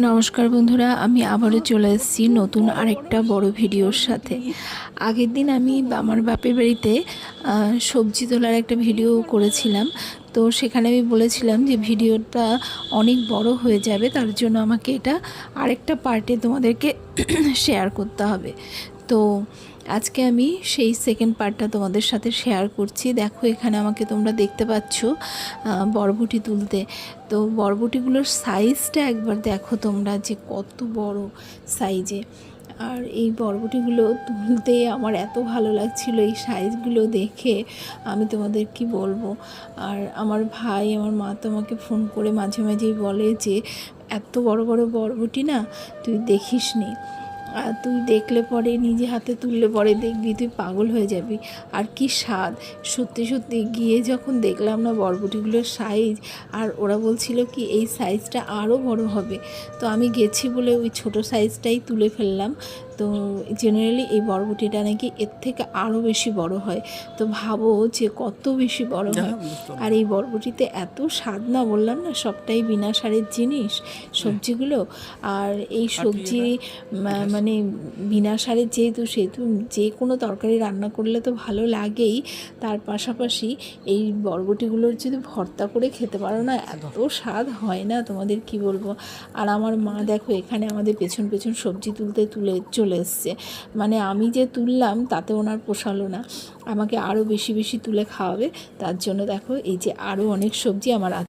নমস্কার বন্ধুরা, আমি আবারও চলে এসেছি নতুন আরেকটা বড় ভিডিওর সাথে। আগের দিন আমি আমার বাপের বাড়িতে সবজি তোলার একটা ভিডিও করেছিলাম। তো সেখানে আমি বলেছিলাম যে ভিডিওটা অনেক বড় হয়ে যাবে, তার জন্য আমাকে এটা আরেকটা পার্টে তোমাদেরকে শেয়ার করতে হবে। তো আজকে আমি সেই সেকেন্ড পার্টটা তোমাদের সাথে শেয়ার করছি। দেখো, এখানে আমাকে তোমরা দেখতে পাচ্ছ বরবটি তুলতে। তো বরবটিগুলোর সাইজটা একবার দেখো তোমরা, যে কত বড় সাইজে। আর এই বরবটিগুলো তুলতে আমার এত ভালো লাগছিল এই সাইজগুলো দেখে, আমি তোমাদের কি বলবো। আর আমার ভাই, আমার মা তো আমাকে ফোন করে মাঝে মাঝেই বলে যে এত বড় বড় বরবটি না তুই দেখিস নি, আর তুই দেখলে পরে, নিজে হাতে তুললে পরে দেখবি তুই পাগল হয়ে যাবি। আর কি স্বাদ! সত্যি সত্যি গিয়ে যখন দেখলাম না বরবটিগুলোর সাইজ, আর ওরা বলছিল কি এই সাইজটা আরও বড় হবে, তো আমি গেছি বলে ওই ছোট সাইজটাই তুলে ফেললাম। তো জেনারেলি এই বরবটিটা নাকি এর থেকে আরও বেশি বড় হয়। তো ভাবো যে কত বেশি বড় হয়। আর এই বরবটিতে এত স্বাদ, না বললাম না সবটাই বিনা সারের জিনিস সবজিগুলো। আর এই সবজি মানে বিনা সারের যেহেতু যে কোনো তরকারি রান্না করলে তো ভালো লাগেই, তার পাশাপাশি এই বরবটিগুলোর যদি ভর্তা করে খেতে পারো না, এত স্বাদ হয় না, তোমাদের কি বলবো। আর আমার মা দেখো এখানে আমাদের পেছন পেছন সবজি তুলে চলে এসছে। মানে আমি যে তুললাম তাতে ওনার পোষালো না, আমাকে আরও বেশি বেশি তুলে খাওয়াবে। তার জন্য দেখো এই যে আরও অনেক সবজি আমার